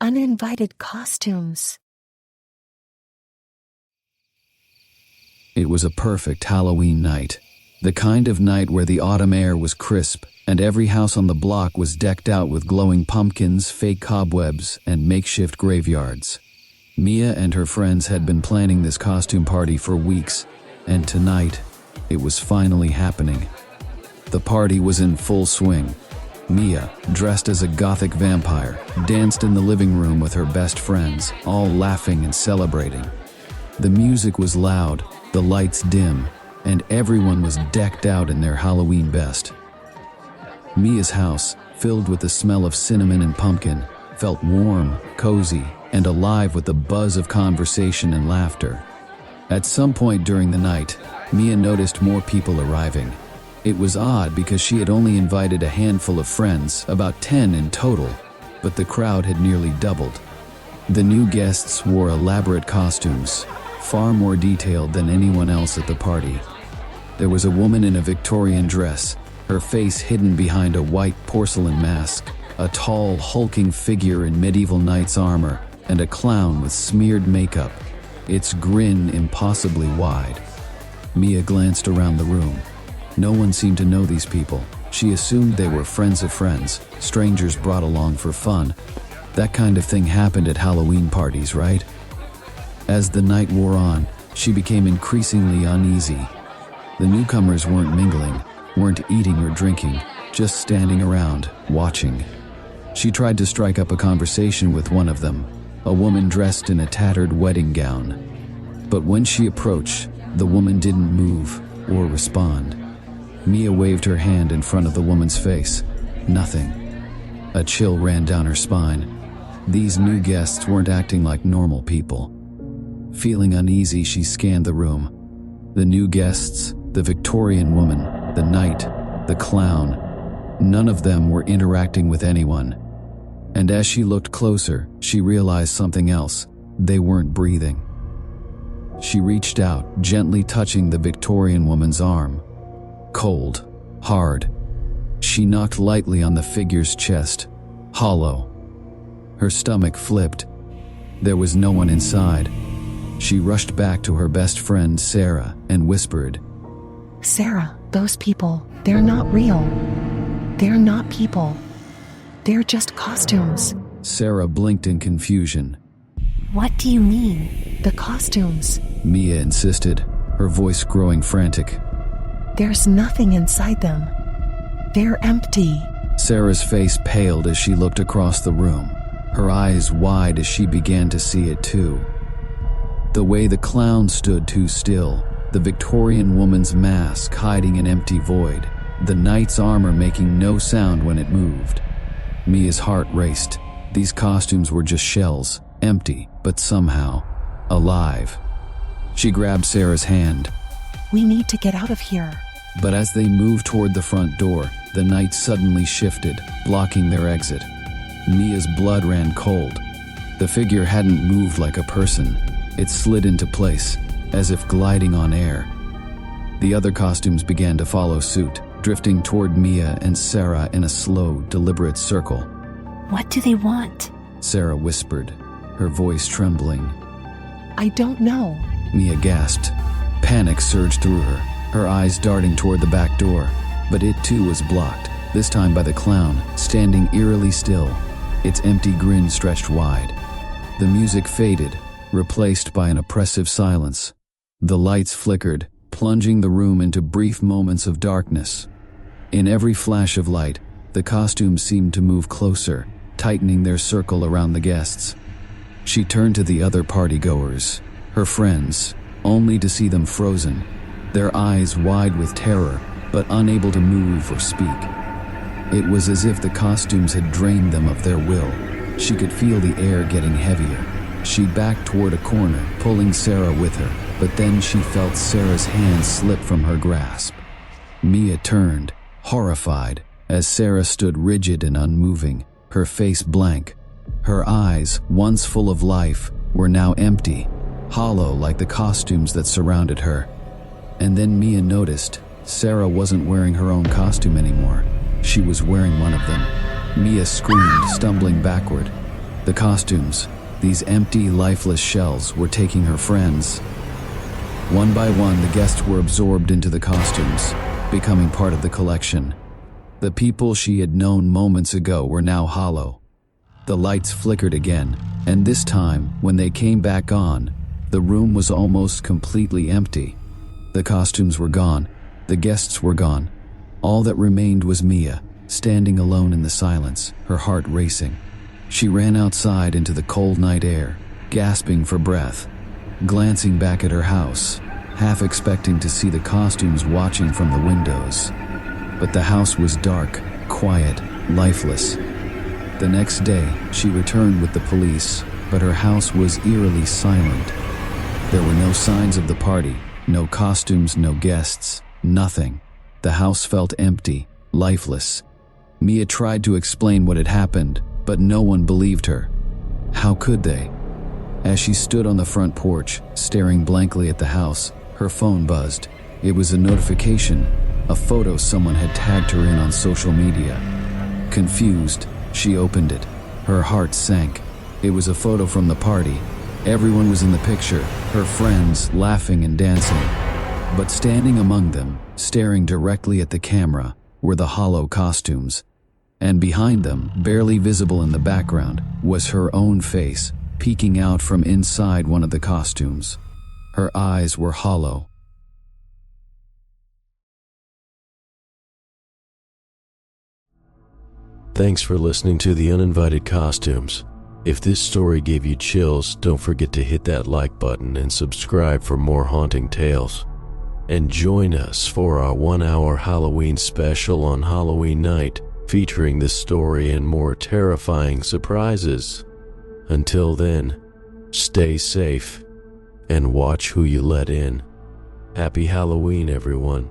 Uninvited Costumes. It was a perfect Halloween night. The kind of night where the autumn air was crisp and every house on the block was decked out with glowing pumpkins, fake cobwebs, and makeshift graveyards. Mia and her friends had been planning this costume party for weeks, and tonight, it was finally happening. The party was in full swing. Mia, dressed as a gothic vampire, danced in the living room with her best friends, all laughing and celebrating. The music was loud, the lights dim, and everyone was decked out in their Halloween best. Mia's house, filled with the smell of cinnamon and pumpkin, felt warm, cozy, and alive with the buzz of conversation and laughter. At some point during the night, Mia noticed more people arriving. It was odd because she had only invited a handful of friends, about 10 in total, but the crowd had nearly doubled. The new guests wore elaborate costumes, far more detailed than anyone else at the party. There was a woman in a Victorian dress, her face hidden behind a white porcelain mask, a tall, hulking figure in medieval knight's armor, and a clown with smeared makeup, its grin impossibly wide. Mia glanced around the room. No one seemed to know these people. She assumed they were friends of friends, strangers brought along for fun. That kind of thing happened at Halloween parties, right? As the night wore on, she became increasingly uneasy. The newcomers weren't mingling, weren't eating or drinking, just standing around, watching. She tried to strike up a conversation with one of them, a woman dressed in a tattered wedding gown. But when she approached, the woman didn't move or respond. Mia waved her hand in front of the woman's face. Nothing. A chill ran down her spine. These new guests weren't acting like normal people. Feeling uneasy, she scanned the room. The new guests, the Victorian woman, the knight, the clown, none of them were interacting with anyone. And as she looked closer, she realized something else. They weren't breathing. She reached out, gently touching the Victorian woman's arm. Cold, hard. She knocked lightly on the figure's chest, hollow. Her stomach flipped. There was no one inside. She rushed back to her best friend, Sarah, and whispered, Sarah, those people, they're not real. They're not people. They're just costumes. Sarah blinked in confusion. What do you mean? The costumes. Mia insisted, her voice growing frantic. There's nothing inside them. They're empty. Sarah's face paled as she looked across the room, her eyes wide as she began to see it too. The way the clown stood too still, the Victorian woman's mask hiding an empty void, the knight's armor making no sound when it moved. Mia's heart raced. These costumes were just shells, empty, but somehow alive. She grabbed Sarah's hand. We need to get out of here. But as they moved toward the front door, the knight suddenly shifted, blocking their exit. Mia's blood ran cold. The figure hadn't moved like a person. It slid into place, as if gliding on air. The other costumes began to follow suit, drifting toward Mia and Sarah in a slow, deliberate circle. What do they want? Sarah whispered, her voice trembling. I don't know. Mia gasped. Panic surged through her, her eyes darting toward the back door. But it too was blocked, this time by the clown, standing eerily still, its empty grin stretched wide. The music faded, replaced by an oppressive silence. The lights flickered, plunging the room into brief moments of darkness. In every flash of light, the costumes seemed to move closer, tightening their circle around the guests. She turned to the other partygoers, her friends, only to see them frozen, their eyes wide with terror, but unable to move or speak. It was as if the costumes had drained them of their will. She could feel the air getting heavier. She backed toward a corner, pulling Sarah with her, but then she felt Sarah's hand slip from her grasp. Mia turned, horrified, as Sarah stood rigid and unmoving, her face blank. Her eyes, once full of life, were now empty, hollow like the costumes that surrounded her. And then Mia noticed Sarah wasn't wearing her own costume anymore. She was wearing one of them. Mia screamed, stumbling backward. The costumes, these empty, lifeless shells, were taking her friends. One by one, the guests were absorbed into the costumes, becoming part of the collection. The people she had known moments ago were now hollow. The lights flickered again, and this time, when they came back on, the room was almost completely empty. The costumes were gone, the guests were gone. All that remained was Mia, standing alone in the silence, her heart racing. She ran outside into the cold night air, gasping for breath, glancing back at her house, half expecting to see the costumes watching from the windows. But the house was dark, quiet, lifeless. The next day, she returned with the police, but her house was eerily silent. There were no signs of the party, no costumes, no guests, nothing. The house felt empty, lifeless. Mia tried to explain what had happened, but no one believed her. How could they? As she stood on the front porch, staring blankly at the house, her phone buzzed. It was a notification, a photo someone had tagged her in on social media. Confused, she opened it. Her heart sank. It was a photo from the party. Everyone was in the picture, her friends laughing and dancing. But standing among them, staring directly at the camera, were the hollow costumes. And behind them, barely visible in the background, was her own face, peeking out from inside one of the costumes. Her eyes were hollow. Thanks for listening to the Uninvited Costumes. If this story gave you chills, don't forget to hit that like button and subscribe for more haunting tales. And join us for our 1-hour Halloween special on Halloween night, featuring this story and more terrifying surprises. Until then, stay safe and watch who you let in. Happy Halloween, everyone.